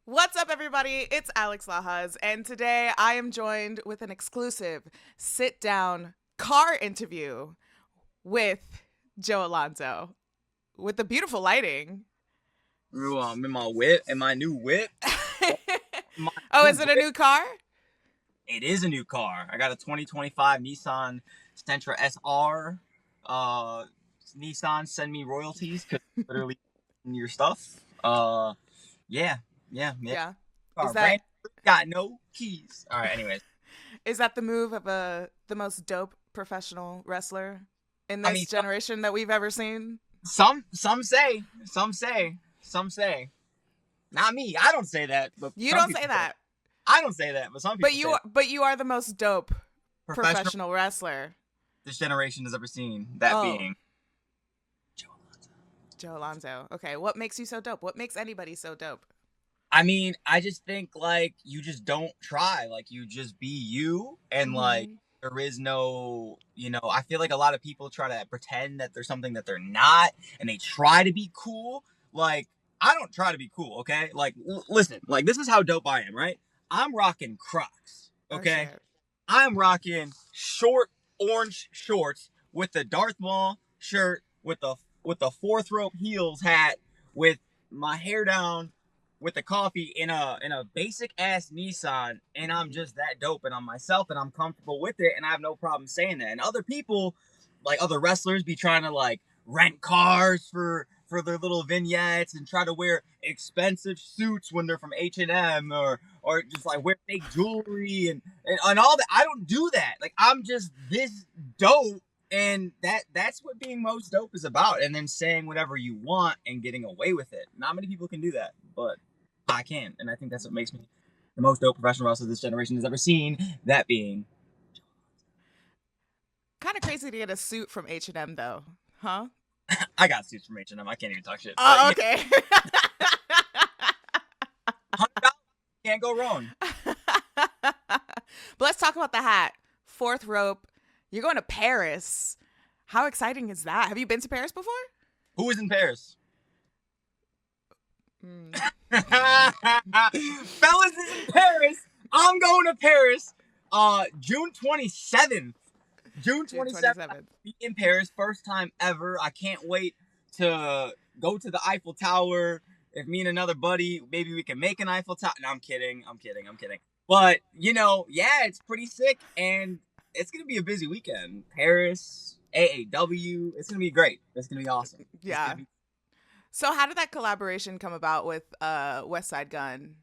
What's up, everybody? It's Alex Lajas, and today I am joined with an exclusive sit down car interview with Joe Alonzo with the beautiful lighting. Ooh, I'm in my whip, in my new whip. My Oh, new is it a whip. new car? It is a new car. I got a 2025 Nissan Sentra SR. Uh, Nissan, send me royalties because literally your stuff. Yeah, yeah. Yeah. Is Car that brand new, got no keys. All right. Anyways, is that the move of the most dope professional wrestler in I mean, this generation that we've ever seen? some say. Not me. I don't say that, but You some don't people say say. that, I don't say that, but some but people say that. you are the most dope Professional professional wrestler. this generation has ever seen. That Oh, being. Joe Alonzo. Okay, what makes you so dope? What makes anybody so dope? I mean, I just think like you just don't try, like you just be you, and like Mm-hmm. there is no, I feel like a lot of people try to pretend that there's something that they're not, and they try to be cool. Like I don't try to be cool, okay? Like listen, like this is how dope I am, right? I'm rocking Crocs, Oh okay? shit. I'm rocking short orange shorts with the Darth Maul shirt with the fourth rope heels hat with my hair down with the coffee in a basic ass Nissan, and I'm Mm-hmm. just that dope, and I'm myself, and I'm comfortable with it, and I have no problem saying that. And other people, like other wrestlers, be trying to like rent cars for their little vignettes and try to wear expensive suits when they're from H&M, or just like wear fake jewelry and all that. I don't do that. Like I'm just this dope, and that's what being most dope is about. And then saying whatever you want and getting away with it. Not many people can do that, but I can, and I think that's what makes me the most dope professional wrestler this generation has ever seen. That being, Kind of crazy to get a suit from H&M though, huh? I got suits from H&M. I can't even talk shit, but Oh, yeah, okay. $100 can't go wrong. But let's talk about the hat. Fourth rope. You're going to Paris. How exciting is that? Have you been to Paris before? Who is in Paris? Mm. Fellas is in Paris. I'm going to Paris. June 27th. June June 27th. 27th. Be in Paris. First time ever. I can't wait to go to the Eiffel Tower. If me and another buddy, maybe we can make an Eiffel Tower. No, I'm kidding. But, yeah, it's pretty sick. And it's going to be a busy weekend. Paris, AAW. It's going to be great. It's going to be awesome. It's going Yeah. to be. So how did that collaboration come about with Westside Gunn?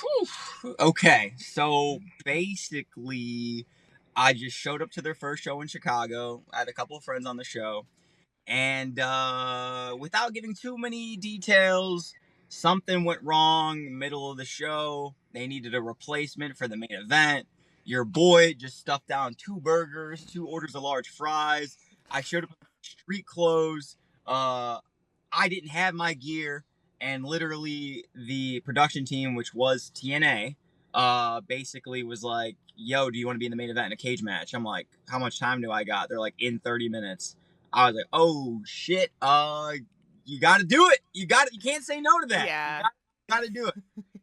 Whew. Okay, so basically, I just showed up to their first show in Chicago. I had a couple of friends on the show, and without giving too many details, something went wrong middle of the show. They needed a replacement for the main event. Your boy just stuffed down 2 burgers, 2 orders of large fries. I showed up in street clothes. Uh, I didn't have my gear, and literally the production team, which was TNA, basically was like, "Yo, do you want to be in the main event in a cage match?" I'm like, "How much time do I got?" They're like, "In 30 minutes." I was like, "Oh shit! You got to do it. You can't say no to that. Yeah. Got to do it."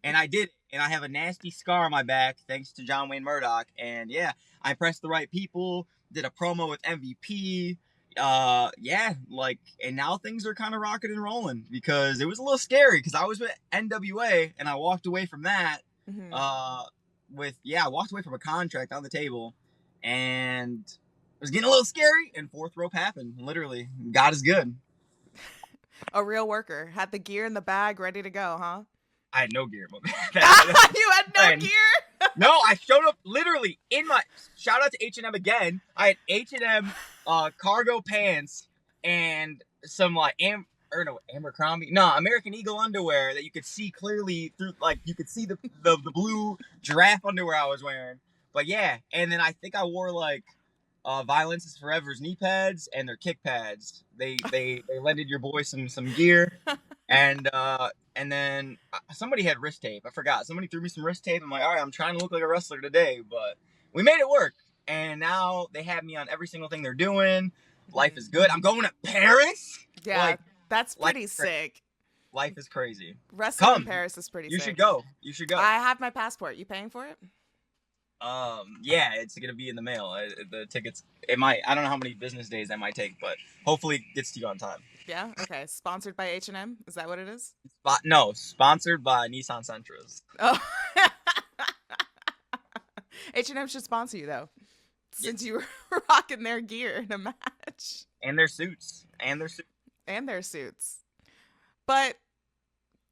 And I did it. And I have a nasty scar on my back thanks to John Wayne Murdoch. And yeah, I impressed the right people. Did a promo with MVP. Yeah, like, and now things are kind of rocking and rolling because it was a little scary because I was with NWA and I walked away from that. Mm-hmm. Uh, I walked away from a contract on the table, and it was getting a little scary. And fourth rope happened. Literally, God is good. A real worker. Had the gear in the bag ready to go, huh? I had no gear, but You had no and gear? no, I showed up literally in my shout out to H&M again. I had H&M cargo pants and some like Abercrombie, no, American Eagle underwear that you could see clearly through, like you could see the blue giraffe underwear I was wearing. But yeah, and then I think I wore like Violence is Forever's knee pads and their kick pads. They lended your boy some gear, and then somebody had wrist tape. I forgot. Somebody threw me some wrist tape. I'm like, all right, I'm trying to look like a wrestler today, but we made it work. And now they have me on every single thing they're doing. Life is good. I'm going to Paris. Yeah, Like, that's life pretty is great. sick. Life is crazy. Wrestling in Come. Paris is pretty You should sick. go. You should go. I have my passport. You paying for it? Yeah, it's gonna be in the mail. The tickets. It might. I don't know how many business days that might take, but hopefully it gets to you on time. Yeah. Okay. Sponsored by H&M. Is that what it is? No, sponsored by Nissan Sentras. Oh. H&M should sponsor you though, since Yes. you were rocking their gear in a match And their suits. And their suits. and their suits. But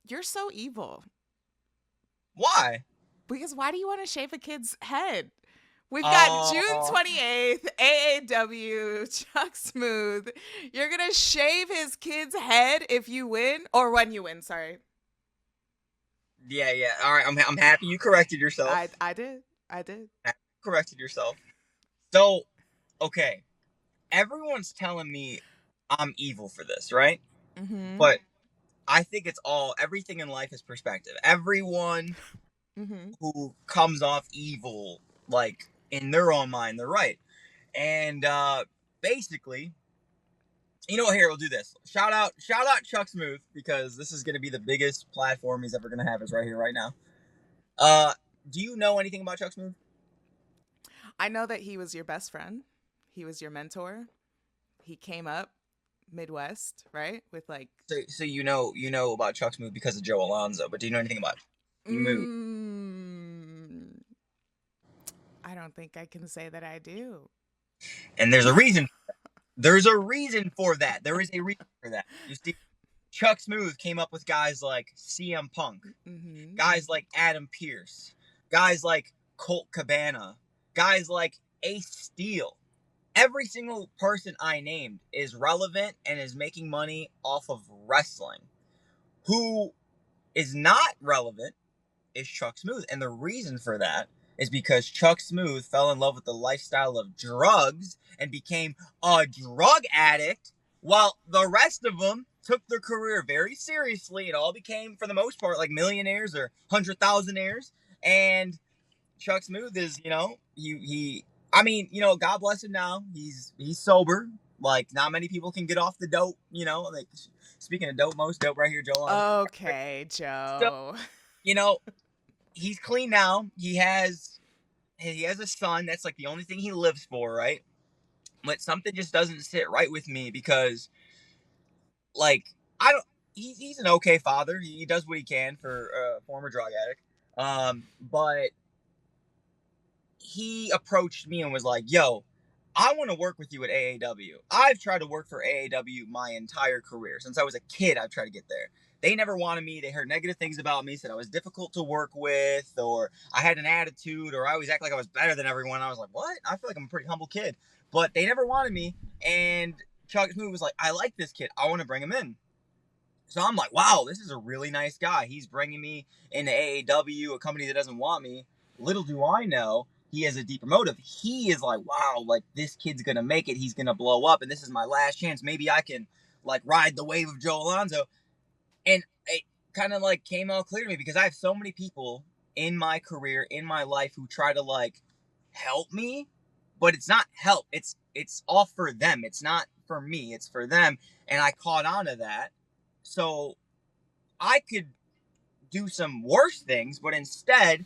you're so evil. Why? Because why do you want to shave a kid's head? We've got June 28th, AAW, Chuck Smooth. You're going to shave his kid's head if you win, or when you win, sorry. Yeah. All right. I'm happy you corrected yourself. I did. Corrected yourself. So, okay. Everyone's telling me I'm evil for this, right? Mm-hmm. But I think everything in life is perspective. Everyone who comes off evil, like, in their own mind, they're right. And basically, you know what, here, we'll do this. Shout out Chuck Smooth, because this is going to be the biggest platform he's ever going to have, is right here, right now. Do you know anything about Chuck Smooth? I know that he was your best friend. He was your mentor. He came up Midwest, right? With like... So you know about Chuck Smooth because of Joe Alonzo, but do you know anything about Smooth? I don't think I can say that I do. And there's a reason. There's a reason for that. There is a reason for that. You see, Chuck Smooth came up with guys like CM Punk, guys like Adam Pearce, guys like Colt Cabana, guys like Ace Steel. Every single person I named is relevant and is making money off of wrestling. Who is not relevant is Chuck Smooth. And the reason for that is because Chuck Smooth fell in love with the lifestyle of drugs and became a drug addict, while the rest of them took their career very seriously and all became, for the most part, like millionaires or 100,000aires. And Chuck Smooth is, God bless him now. He's sober. Like, not many people can get off the dope, like, speaking of dope, most dope right here, Joe. Okay, Joe. So, he's clean now. He has a son. That's like the only thing he lives for, right? But something just doesn't sit right with me, because, like, he's an okay father. He does what he can for a former drug addict. But he approached me and was like, yo, I want to work with you at AAW. I've tried to work for AAW my entire career. Since I was a kid, I've tried to get there. They never wanted me. They heard negative things about me, said I was difficult to work with, or I had an attitude, or I always act like I was better than everyone. I was like, what? I feel like I'm a pretty humble kid. But they never wanted me. And Chuck Smooth was like, I like this kid. I want to bring him in. So I'm like, wow, this is a really nice guy. He's bringing me into AAW, a company that doesn't want me. Little do I know, he has a deeper motive. He is like, wow, like, this kid's going to make it. He's going to blow up, and this is my last chance. Maybe I can, like, ride the wave of Joe Alonzo. And it kind of, like, came out clear to me, because I have so many people in my career, in my life, who try to, like, help me, but it's not help. It's all for them. It's not for me. It's for them. And I caught on to that. So I could do some worse things, but instead,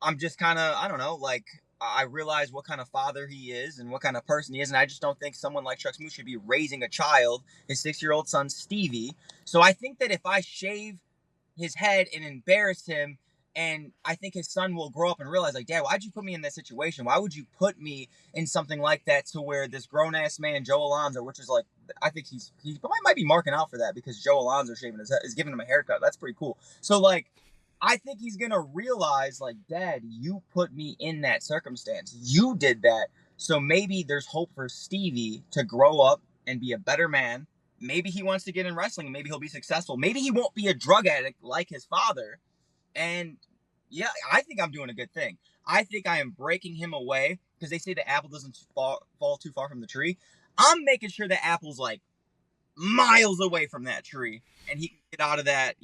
I'm just kind of, I don't know, like, I realize what kind of father he is and what kind of person he is, and I just don't think someone like Chuck Smooth should be raising a child, his 6-year-old son, Stevie. So I think that if I shave his head and embarrass him, and I think his son will grow up and realize, like, Dad, why'd you put me in that situation? Why would you put me in something like that, to where this grown-ass man, Joe Alonzo, which is like, I think he might be marking out for that, because Joe Alonzo shaving his head is giving him a haircut. That's pretty cool. So, like, I think he's going to realize, like, Dad, you put me in that circumstance. You did that. So maybe there's hope for Stevie to grow up and be a better man. Maybe he wants to get in wrestling, and maybe he'll be successful. Maybe he won't be a drug addict like his father. And yeah, I think I'm doing a good thing. I think I am breaking him away, because they say the apple doesn't fall too far from the tree. I'm making sure the apple's like miles away from that tree, and he can get out of that,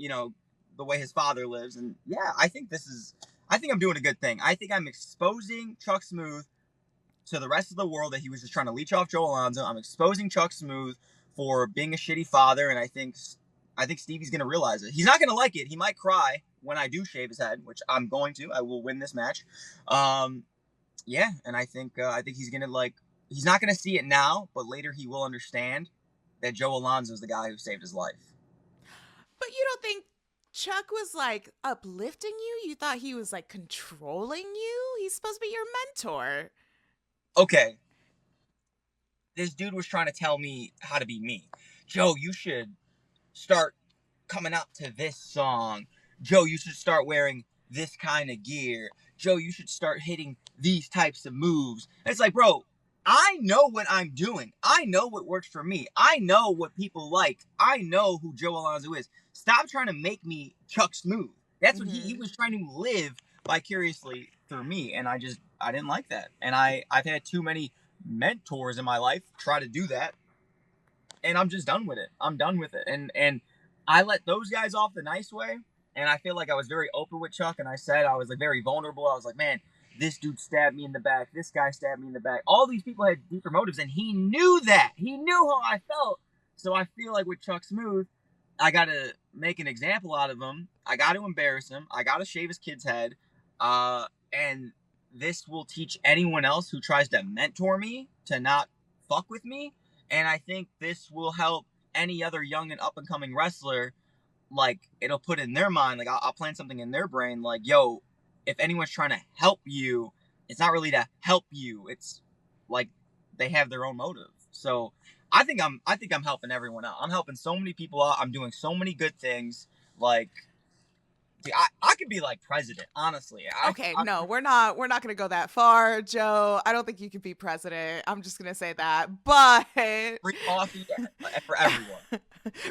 the way his father lives. And yeah, I think I'm doing a good thing. I think I'm exposing Chuck Smooth to the rest of the world that he was just trying to leech off Joe Alonzo. I'm exposing Chuck Smooth for being a shitty father, and I think I think Stevie's gonna realize it. He's not gonna like it. He might cry when I do shave his head, which I'm going to. I will win this match. Um, yeah, and I think he's gonna like. He's not gonna see it now, but later he will understand that Joe Alonzo is the guy who saved his life. But you don't think Chuck was like uplifting you? You thought he was like controlling you? He's supposed to be your mentor. Okay, this dude was trying to tell me how to be me. Joe, you should start coming out to this song. Joe, you should start wearing this kind of gear. Joe, you should start hitting these types of moves. And it's like, bro, I know what I'm doing. I know what works for me. I know what people like. I know who Joe Alonzo is. Stop trying to make me Chuck Smooth. That's what he was trying to live vicariously through me. And I didn't like that. And I've had too many mentors in my life try to do that. And I'm just done with it. I'm done with it. And I let those guys off the nice way. And I feel like I was very open with Chuck. And I said I was like very vulnerable. I was like, man, this dude stabbed me in the back. This guy stabbed me in the back. All these people had deeper motives. And he knew that. He knew how I felt. So I feel like with Chuck Smooth, I got to make an example out of him. I got to embarrass him. I got to shave his kid's head. And this will teach anyone else who tries to mentor me to not fuck with me. And I think this will help any other young and up and coming wrestler. Like, it'll put in their mind, like, I'll plant something in their brain, like, yo, if anyone's trying to help you, it's not really to help you. It's like they have their own motive. So I think I'm helping everyone out. I'm helping so many people out. I'm doing so many good things. Like, I could be like president, honestly. Okay, no, we're not gonna go that far, Joe. I don't think you could be president. I'm just gonna say that. But free coffee for everyone.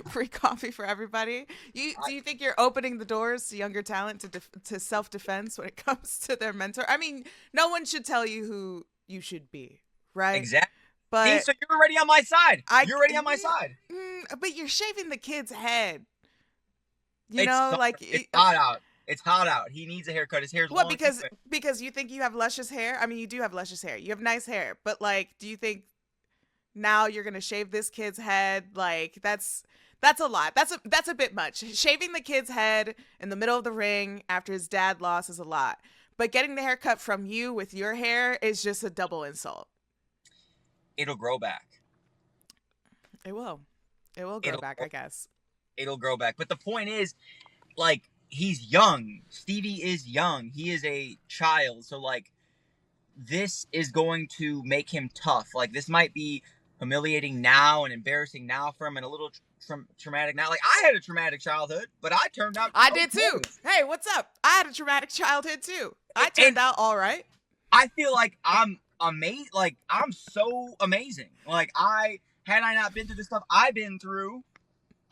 Free coffee for everybody. Do you think you're opening the doors to younger talent to self-defense when it comes to their mentor? I mean, no one should tell you who you should be, right? Exactly. But see, so you're already on my side. You're already on my side. But you're shaving the kid's head. It's hot out. It's hot out. He needs a haircut. His hair's what? long. Because you think you have luscious hair? I mean, you do have luscious hair. You have nice hair. But like, do you think now you're gonna shave this kid's head? Like, that's a lot. That's a bit much. Shaving the kid's head in the middle of the ring after his dad lost is a lot. But getting the haircut from you with your hair is just a double insult. It'll grow back. It will. It will grow back, I guess. It'll grow back. But the point is, like, he's young. Stevie is young. He is a child. So, like, this is going to make him tough. Like, this might be humiliating now and embarrassing now for him and a little traumatic now. Like, I had a traumatic childhood, but I turned out I did too. Hey, what's up? I had a traumatic childhood too. I turned out all right. I feel like I'm amazing. Like, I'm so amazing. Like, had I not been through the stuff I've been through,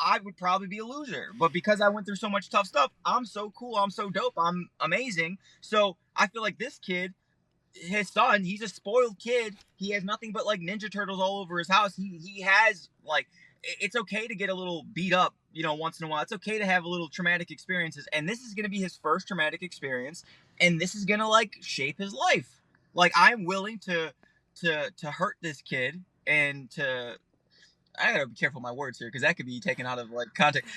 I would probably be a loser. But because I went through so much tough stuff, I'm so cool. I'm so dope. I'm amazing. So I feel like this kid, his son, he's a spoiled kid. He has nothing but like Ninja Turtles all over his house. He has like, it's okay to get a little beat up, you know, once in a while. It's okay to have a little traumatic experiences. And this is going to be his first traumatic experience. And this is going to like shape his life. Like, I'm willing to hurt this kid and to, I gotta be careful with my words here because that could be taken out of like context.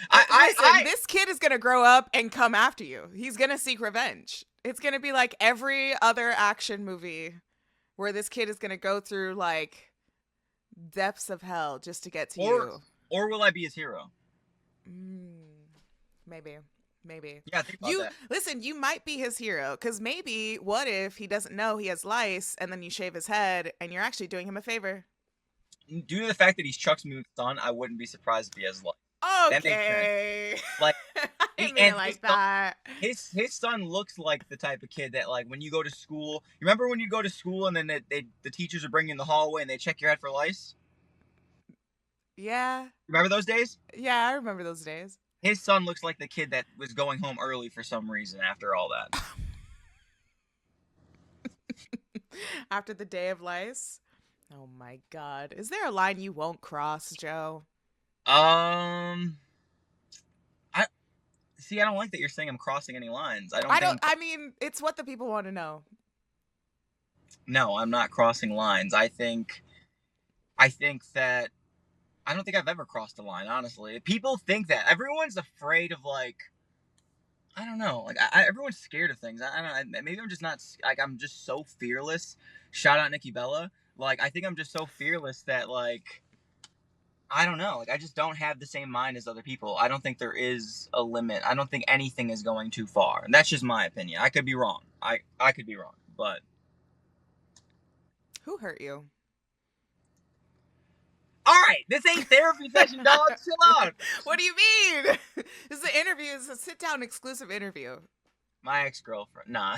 This kid is gonna grow up and come after you. He's gonna seek revenge. It's gonna be like every other action movie where this kid is gonna go through like depths of hell just to get to you. Or will I be his hero? Maybe. Yeah, think about that. Listen, you might be his hero because maybe what if he doesn't know he has lice and then you shave his head and you're actually doing him a favor. Due to the fact that he's Chuck Smooth's son, I wouldn't be surprised if he has luck. Okay. Like, I didn't mean it like that. His son looks like the type of kid that, like, when you go to school, you remember when you go to school and then the teachers would bring you in the hallway and they check your head for lice? Yeah. Remember those days? Yeah, I remember those days. His son looks like the kid that was going home early for some reason after all that. After the day of lice? Oh my God. Is there a line you won't cross, Joe? I don't like that you're saying I'm crossing any lines. I mean, it's what the people want to know. No, I'm not crossing lines. I think that I don't think I've ever crossed the line, honestly. People think that. Everyone's afraid of, like, I don't know. Like, everyone's scared of things. I don't know. Maybe I'm just not, like, I'm just so fearless. Shout out Nikki Bella. Like, I think I'm just so fearless that, like, I don't know. Like, I just don't have the same mind as other people. I don't think there is a limit. I don't think anything is going too far. And that's just my opinion. I could be wrong. I could be wrong. But, Who hurt you? all right. This ain't therapy session, dog. Chill out. What do you mean? This is an interview. It's a sit down exclusive interview. My ex-girlfriend. Nah.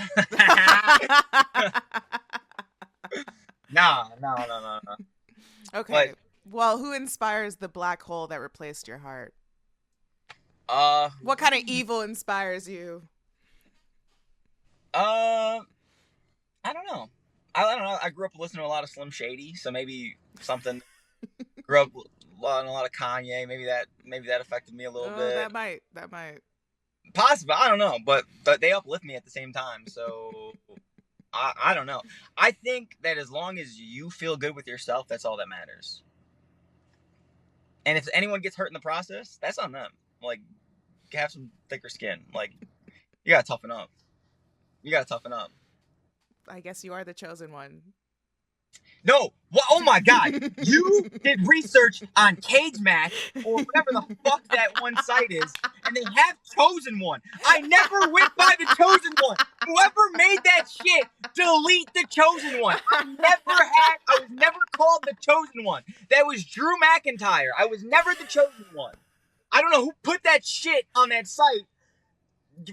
No. Okay. But, Well, who inspires the black hole that replaced your heart? uh, What kind of evil inspires you? uh, I don't know. I don't know. I grew up listening to a lot of Slim Shady, so maybe something. Grew up on a lot of Kanye. Maybe that affected me a little Oh, bit. that might. Possible. I don't know, but they uplift me at the same time. So I don't know. I think that as long as you feel good with yourself, that's all that matters. And if anyone gets hurt in the process, that's on them. Like, have some thicker skin. Like, you gotta toughen up. You gotta toughen up. I guess you are the chosen one. No, well, oh my God, you did research on Cage Match or whatever the fuck that one site is, and they have Chosen One. I never went by the Chosen One. Whoever made that shit, delete the Chosen One. I was never called the Chosen One. That was Drew McIntyre. I was never the Chosen One. I don't know who put that shit on that site.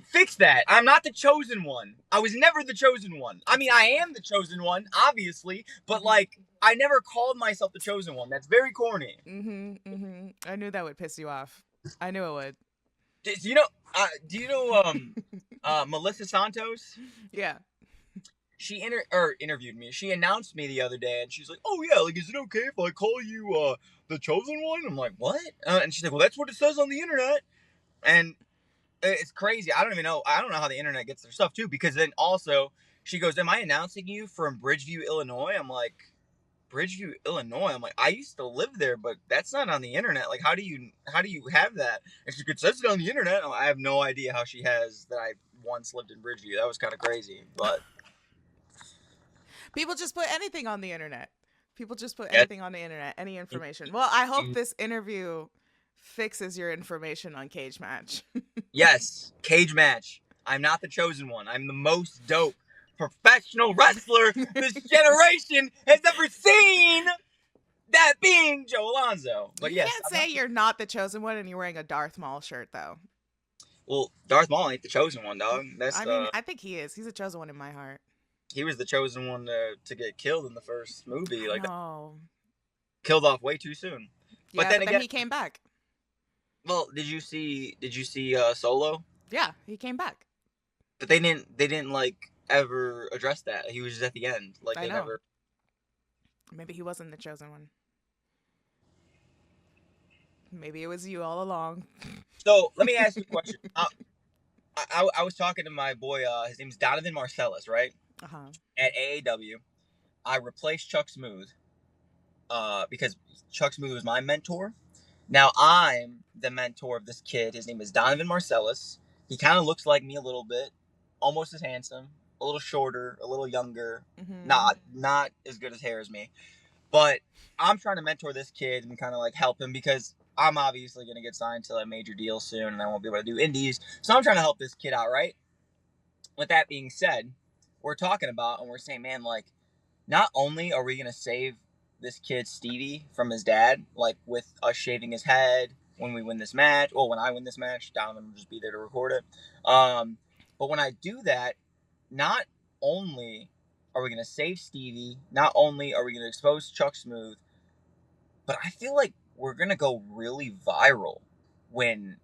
Fix that. I'm not the chosen one. I was never the chosen one. I mean, I am the chosen one, obviously, but like, I never called myself the chosen one. That's very corny. I knew that would piss you off. I knew it would. Do you know Melissa Santos? Yeah. She interviewed me. She announced me the other day, and she's like, "Oh yeah, like, is it okay if I call you the chosen one?" I'm like, "What?" And she's like, "Well, that's what it says on the internet." And it's crazy. I don't know how the internet gets their stuff too, because then also she goes, "Am I announcing you from Bridgeview, Illinois?" I'm like, "Bridgeview, Illinois?" I'm like, "I used to live there, but that's not on the internet. Like, how do you have that?" And she says it on the internet. I have no idea how she has that I once lived in Bridgeview. That was kind of crazy, but People just put anything on the internet. People just put yeah. anything on the internet, any information. Well, I hope this interview fixes your information on Cage Match. Yes, Cage Match. I'm not the chosen one. I'm the most dope professional wrestler this generation has ever seen. That being Joe Alonzo. But You yes, can't say you're not the chosen one and you're wearing a Darth Maul shirt, though. Well, Darth Maul ain't the chosen one, dog. I mean, I think he is. He's a chosen one in my heart. He was the chosen one to get killed in the first movie. Like, no. Killed off way too soon. Yeah, but then again, he came back. Well, did you see Solo? Yeah, he came back. But they didn't like ever address that. He was just at the end. Like, I they know. never. Maybe he wasn't the chosen one. Maybe it was you all along. So let me ask you a question. I was talking to my boy. His name's Donovan Marcellus, right? At AAW. I replaced Chuck Smooth. Because Chuck Smooth was my mentor. Now I'm the mentor of this kid. His name is Donovan Marcellus. He kind of looks like me a little bit, almost as handsome, a little shorter, a little younger. Not as good as hair as me, but I'm trying to mentor this kid and kind of like help him, because I'm obviously going to get signed to a major deal soon and I won't be able to do indies. So I'm trying to help this kid out, right? With that being said, we're talking about and we're saying, man, like, not only are we going to save this kid Stevie from his dad, like with us shaving his head when we win this match, or when I win this match, Donovan will just be there to record it. But when I do that, not only are we going to save Stevie, not only are we going to expose Chuck Smooth, but I feel like we're going to go really viral when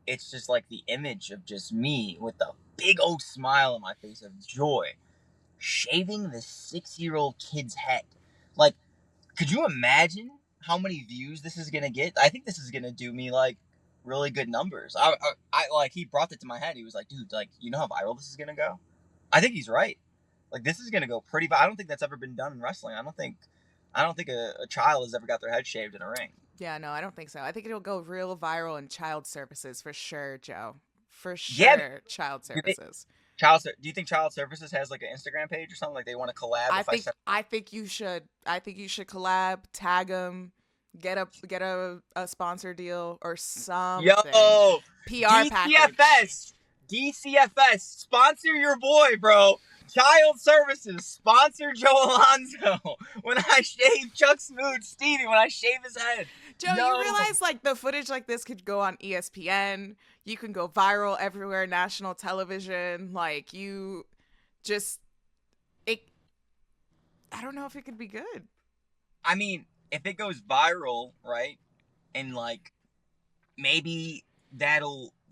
it's just like the image of just me with a big old smile on my face of joy, shaving this 6-year-old kid's head. Like, could you imagine how many views this is gonna get? I think this is gonna do me like really good numbers. I like, he brought it to my head. He was like, "Dude, like, you know how viral this is gonna go?" I think he's right. Like, this is gonna go pretty. I don't think that's ever been done in wrestling. I don't think a child has ever got their head shaved in a ring. Yeah, no, I don't think so. I think it'll go real viral in child services for sure, Joe. For Yeah. sure, child Do they, services. do you think Child Services has like an Instagram page or something? Like they want to collab I if I think send. I think you should. I think you should collab, tag them, get a sponsor deal or something. Yo, PR package. DCFS, DCFS, sponsor your boy, bro. Child Services, sponsor Joe Alonzo. When I shave Chuck Smooth, Stevie, when I shave his head. Joe, you Yo, realize like the footage like this could go on ESPN. You can go viral everywhere, national television. Like you just it I don't know if it could be good. I mean, if it goes viral, right, and like maybe they're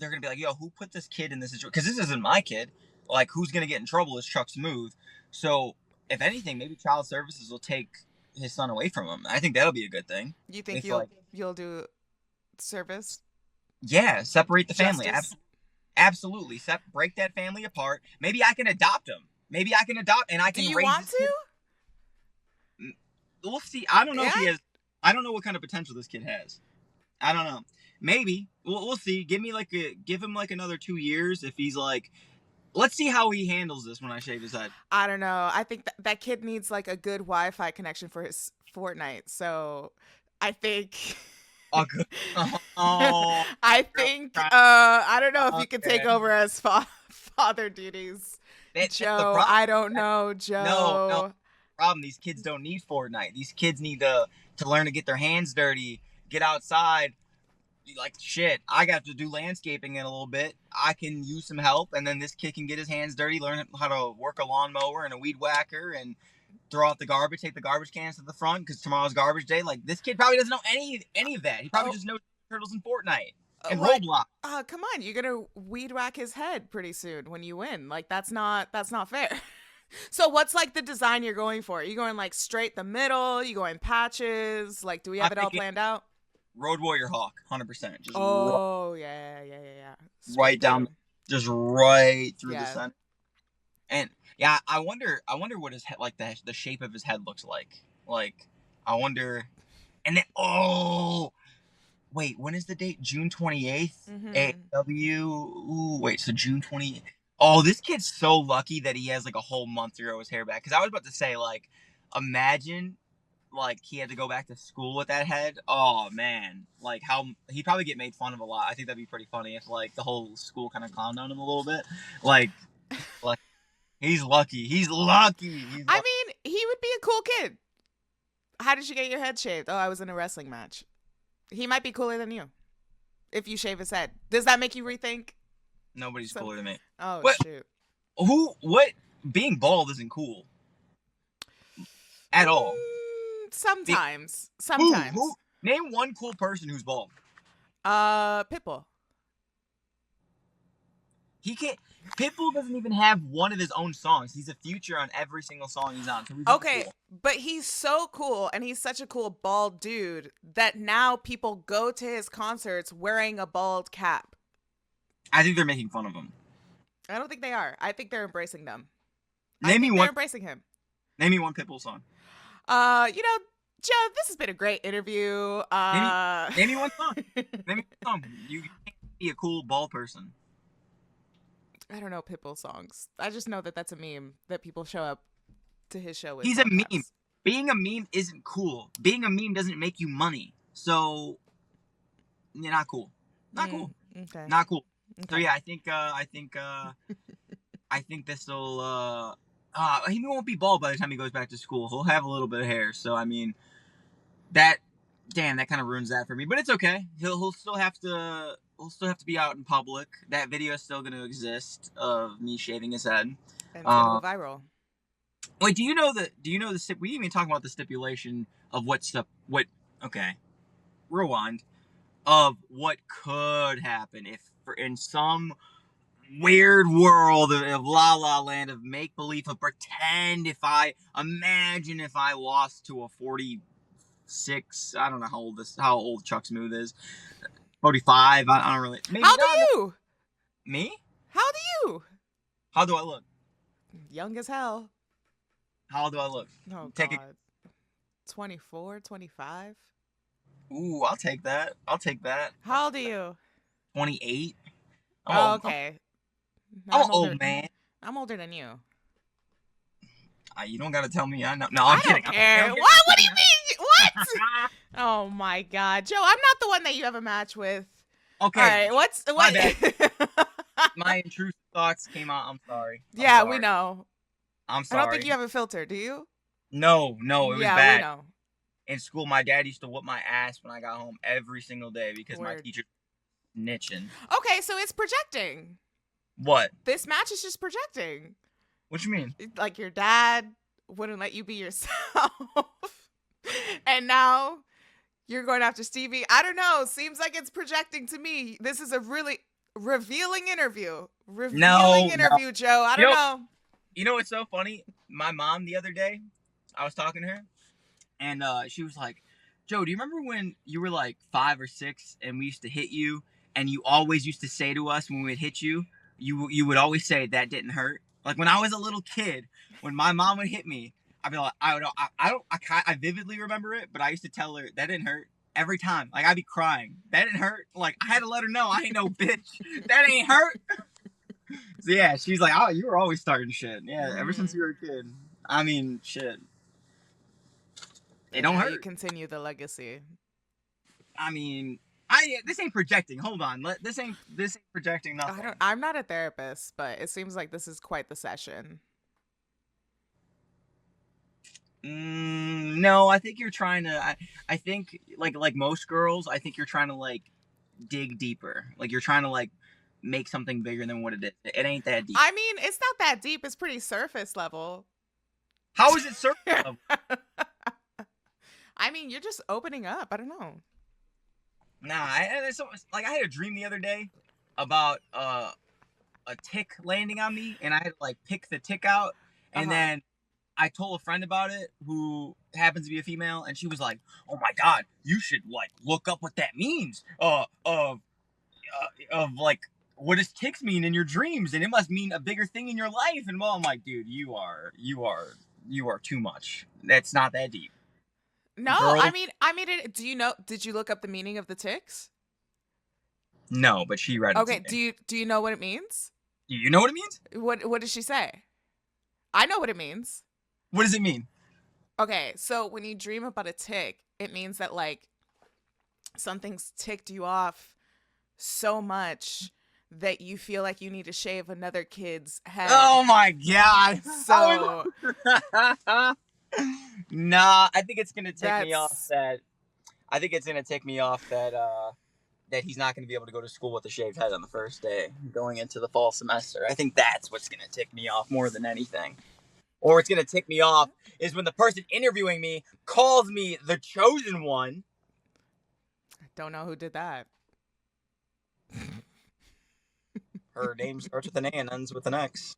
gonna be like, yo, who put this kid in this situation? Because this isn't my kid. Like, who's gonna get in trouble is Chuck Smooth. So, if anything, maybe Child Services will take his son away from him. I think that'll be a good thing. You think If like, you'll do service yeah, separate the family. justice? Absolutely, break that family apart. Maybe I can adopt him. Maybe I can adopt and I Do can you raise want this to? kid. We'll see. I don't know Yeah. if he has. I don't know what kind of potential this kid has. I don't know. Maybe we'll see. Give him like another 2 years. If he's like, let's see how he handles this when I shave his head. I don't know. I think that kid needs like a good Wi-Fi connection for his Fortnite. So I think Oh, good. Oh, I think I don't know if you can take okay. over as father duties. That's the Joe, problem. I don't know, No Joe. problem. These kids don't need Fortnite. These kids need to learn to get their hands dirty, get outside. Like shit, I got to do landscaping in a little bit. I can use some help, and then this kid can get his hands dirty, learn how to work a lawnmower and a weed whacker, and throw out the garbage, take the garbage cans to the front because tomorrow's garbage day. Like this kid probably doesn't know any of that. He probably Oh, just knows Turtles and Fortnite and what? Roblox. Come on, you're gonna weed whack his head pretty soon when you win. Like that's not fair. So what's like the design you're going for? Are you going like straight the middle? You going patches? Like, do we I'm have it all thinking planned out? Road Warrior Hawk, 100%. Just Oh yeah. right Straight down, through. just right through the Yeah. center. And yeah, I wonder what his head, like the shape of his head looks like. Like, I wonder. And then, oh, wait, when is the date? June 28th? Mm-hmm. AW. Ooh, wait, so June 20th. Oh, this kid's so lucky that he has like a whole month to grow his hair back. Because I was about to say, like, imagine, like, he had to go back to school with that head. Oh, man. Like, how he'd probably get made fun of a lot. I think that'd be pretty funny if, like, the whole school kind of clowned on him a little bit. Like, he's lucky. He's lucky. He's I lucky. mean, he would be a cool kid. How did you get your head shaved? Oh, I was in a wrestling match. He might be cooler than you if you shave his head. Does that make you rethink? Nobody's Some... cooler than me. Oh What? shoot. What? Being bald isn't cool at all. Sometimes. Who? Name one cool person who's bald. Pitbull. He can't. Pitbull doesn't even have one of his own songs. He's a feature on every single song he's on. So he's not Okay, cool. but he's so cool and he's such a cool bald dude that now people go to his concerts wearing a bald cap. I think they're making fun of him. I don't think they are. I think they're embracing them. Name me They're one. embracing him. Name me one Pitbull song. Joe, this has been a great interview. Name me one song. Name me one song. You can't be a cool bald person. I don't know Pitbull songs. I just know that that's a meme that people show up to his show with. He's bald a meme. caps. Being a meme isn't cool. Being a meme doesn't make you money. So you're not cool. Not cool. Okay. Not cool. Okay. So yeah, I think this will. He won't be bald by the time he goes back to school. He'll have a little bit of hair. So I mean, that kind of ruins that for me. But it's okay. He'll still have to. He'll still have to be out in public. That video is still going to exist of me shaving his head. And it's gonna go viral. Wait, do you know the? We didn't even talk about the stipulation of what stuff. What? Okay, rewind. Of what could happen if, in some weird world of La La Land, of make believe, of pretend, imagine if I lost to a 46. I don't know how old Chuck Smooth is. 45. I don't really. Maybe How do not. you? Me? How do you? How do I look? Young as hell. How do I look? Oh Take God. 24, 25. Ooh, I'll take that. I'll take that. How old are you? 28. I'm Oh, old. okay. I'm an I'm older. old man. I'm older than you. You don't gotta tell me. I know. No, I'm I kidding. don't I'm kidding. care. I'm kidding. What? I'm What do you kidding. mean? What? Oh my God, Joe! I'm not the one that you have a match with. All Okay, right. my bad. What? My intrusive thoughts came out. I'm sorry. I'm Yeah, we sorry. know. I'm I don't think sorry. you have a filter, do you? No, no, it was Yeah, we bad. know. In school, my dad used to whoop my ass when I got home every single day because my Word. teacher snitching. Okay, so it's projecting. What? This match is just projecting. What you mean? Like your dad wouldn't let you be yourself. And now you're going after Stevie. I don't know. Seems like it's projecting to me. This is a really revealing interview. Revealing No, no. interview, Joe. I You don't know, know. you know what's so funny? My mom the other day, I was talking to her, and she was like, "Joe, do you remember when you were like 5 or 6 and we used to hit you, and you always used to say to us when we would hit you, you would always say that didn't hurt? Like when I was a little kid, when my mom would hit me, I'd be like, I vividly remember it, but I used to tell her that didn't hurt." Every time, like I'd be crying. That didn't hurt. Like I had to let her know I ain't no bitch. That ain't hurt. So yeah, she's like, "Oh, you were always starting shit. Yeah, ever since you were a kid. I mean, shit. It And don't now you hurt. continue the legacy. I mean, I this ain't projecting. Hold on, this ain't projecting nothing. I'm not a therapist, but it seems like this is quite the session. No, I think you're trying to. I think like most girls, I think you're trying to like dig deeper. Like you're trying to like make something bigger than what it is. It ain't that deep. I mean, it's not that deep. It's pretty surface level. How is it surface level? I mean, you're just opening up. I don't know. Nah, like I had a dream the other day about a tick landing on me, and I had to like pick the tick out, and Uh-huh. then I told a friend about it who happens to be a female, and she was like, "Oh my god, you should like look up what that means. Of like what does ticks mean in your dreams, and it must mean a bigger thing in your life." And well, I'm like, dude, you are too much. That's not that deep, No, girl. do you know, did you look up the meaning of the ticks? No, but she read it to Okay, me. do you know what it means? Do you know what it means? What did she say? I know what it means. What does it mean? Okay, so when you dream about a tick, it means that like something's ticked you off so much that you feel like you need to shave another kid's head. Oh my god. So Nah, I think it's gonna tick me off that's that I think it's gonna tick me off that he's not gonna be able to go to school with a shaved head on the first day going into the fall semester. I think that's what's gonna tick me off more than anything. Or it's gonna tick me off is when the person interviewing me calls me the chosen one. I don't know who did that. Her name starts with an A and ends with an X.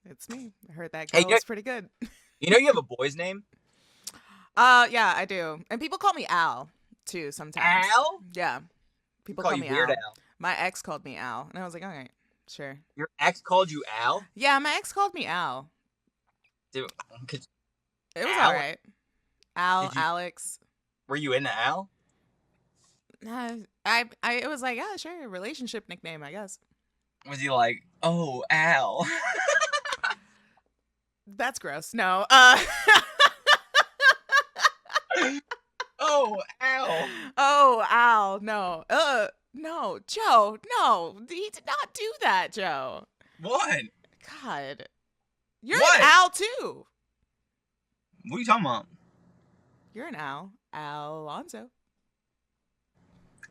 It's me. I heard that Hey, girl was pretty good. you have a boy's name? Yeah, I do. And people call me Al too sometimes. Al? Yeah. We People call call you me Weird Al. Al. My ex called me Al. And I was like, all right, sure. Your ex called you Al? Yeah, my ex called me Al. Dude, It was Al? all right. Al, Did you Alex. were you into Al? It was like, yeah, sure, relationship nickname, I guess. Was he like, oh, Al? That's gross. No. Oh, Al. Oh, Al. No. No, Joe. No, he did not do that, Joe. What? God, you're What? an Al too. What are you talking about? You're an Al. Alonzo.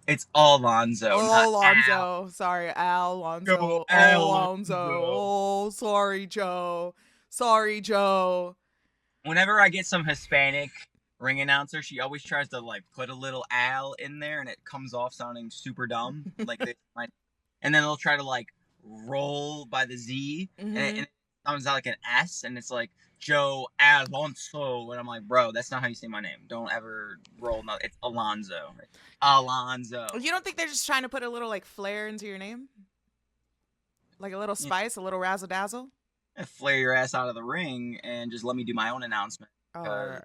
It's Alonzo, not Al. Alonzo. Sorry, Go Alonzo. Alonzo. Alonzo. Oh, sorry, Joe. Sorry, Joe. Whenever I get some Hispanic ring announcer, she always tries to like put a little Al in there, and it comes off sounding super dumb. Like and then they'll try to like roll by the Z, and it comes out like an S, and it's like Joe Alonso, and I'm like, bro, that's not how you say my name. Don't ever roll. No, it's Alonzo. Alonzo. You don't think they're just trying to put a little like flair into your name? Like a little spice, a little razzle dazzle? Flare your ass out of the ring and just let me do my own announcement. All right.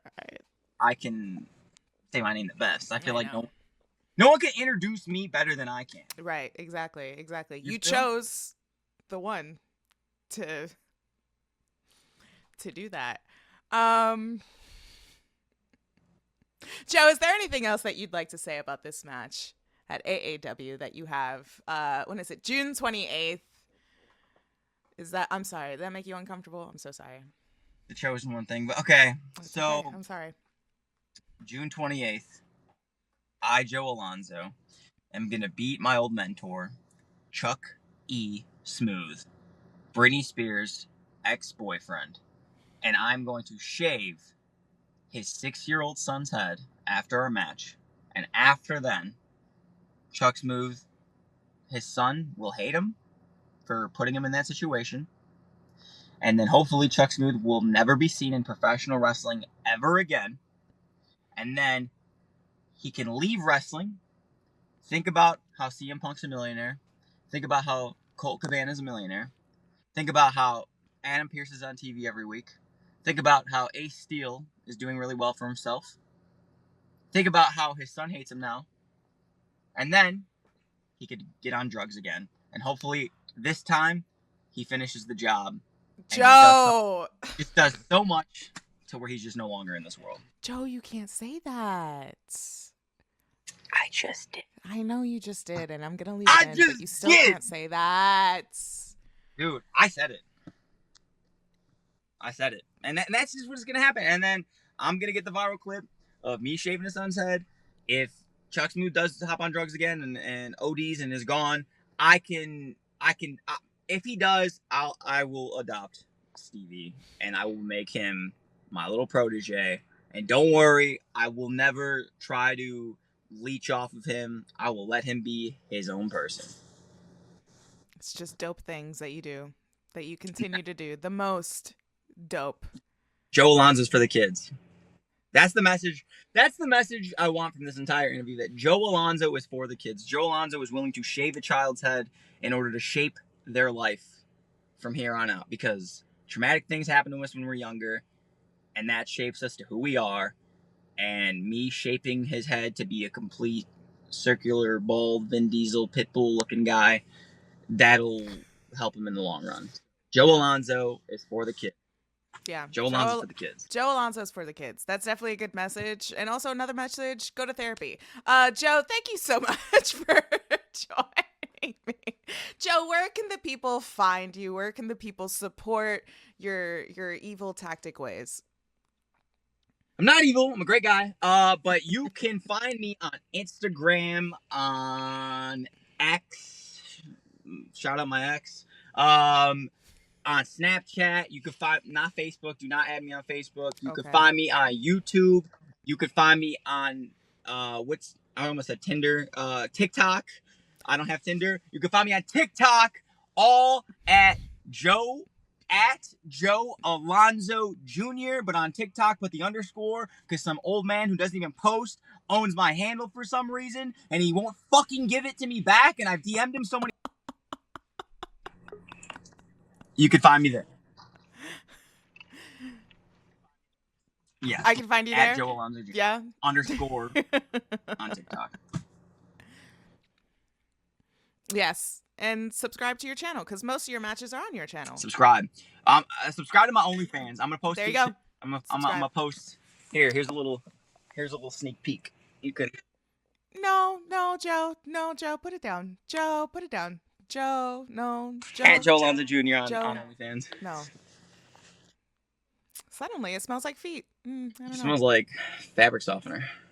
I can say my name the best. I feel like know. no one can introduce me better than I can. Right, exactly. You feel? chose the one to do that. Joe, is there anything else that you'd like to say about this match at AAW that you have? When is it? June 28th. Is that? I'm sorry. Did that make you uncomfortable? I'm so sorry. The chosen one thing, but okay. It's so okay. I'm sorry. June 28th, I, Joe Alonzo, am gonna beat my old mentor, Chuck E. Smooth, Britney Spears' ex-boyfriend, and I'm going to shave his 6-year-old son's head after our match. And after then, Chuck Smooth, his son, will hate him for putting him in that situation. And then hopefully Chuck Smooth will never be seen in professional wrestling ever again. And then he can leave wrestling. Think about how CM Punk's a millionaire. Think about how Colt Cabana's a millionaire. Think about how Adam Pearce is on TV every week. Think about how Ace Steel is doing really well for himself. Think about how his son hates him now. And then he could get on drugs again. And hopefully this time he finishes the job. Joe! Just does so much to where he's just no longer in this world. Joe, you can't say that. I just did. I know you just did, and I'm gonna leave it in, but you still can't say that. Dude, I said it. And that's just what's gonna happen. And then I'm gonna get the viral clip of me shaving his son's head. If Chuck Smooth does hop on drugs again and ODs and is gone, if he does, I will adopt Stevie and I will make him my little protege. And don't worry, I will never try to leech off of him. I will let him be his own person. It's just dope things that you do, that you continue to do. The most dope. Joe Alonzo's for the kids. That's the message. That's the message I want from this entire interview, that Joe Alonzo is for the kids. Joe Alonzo is willing to shave a child's head in order to shape their life from here on out, because traumatic things happen to us when we're younger, and that shapes us to who we are. And me shaping his head to be a complete circular, bald, Vin Diesel, Pitbull looking guy, that'll help him in the long run. Joe Alonzo is for the kids. Yeah. Joe Alonzo's for the kids. Joe Alonzo's for the kids. That's definitely a good message. And also another message, go to therapy. Joe, thank you so much for joining me. Joe, where can the people find you? Where can the people support your evil tactic ways? I'm not evil. I'm a great guy. But you can find me on Instagram, on X. Shout out my ex. On Snapchat. You can find, not Facebook. Do not add me on Facebook. You can find me on YouTube. You can find me on I almost said Tinder. TikTok. I don't have Tinder. You can find me on TikTok. All at Joe Alonzo Jr., but on TikTok, put the underscore, because some old man who doesn't even post owns my handle for some reason, and he won't fucking give it to me back, and I've DM'd him so many. You can find me there. Yeah. I can find you there? At Joe Alonzo Jr. Yeah. Underscore on TikTok. Yes. And subscribe to your channel, because most of your matches are on your channel. Subscribe. Subscribe to my OnlyFans. I'm gonna post. There you go. I'm gonna post. Here's a little sneak peek. You could. No, Joe. No, Joe. Put it down. Joe, put it down. Joe, no. Joe. At Joe Alonzo Jr. on OnlyFans. No. Suddenly, it smells like feet. I don't know. It smells like fabric softener.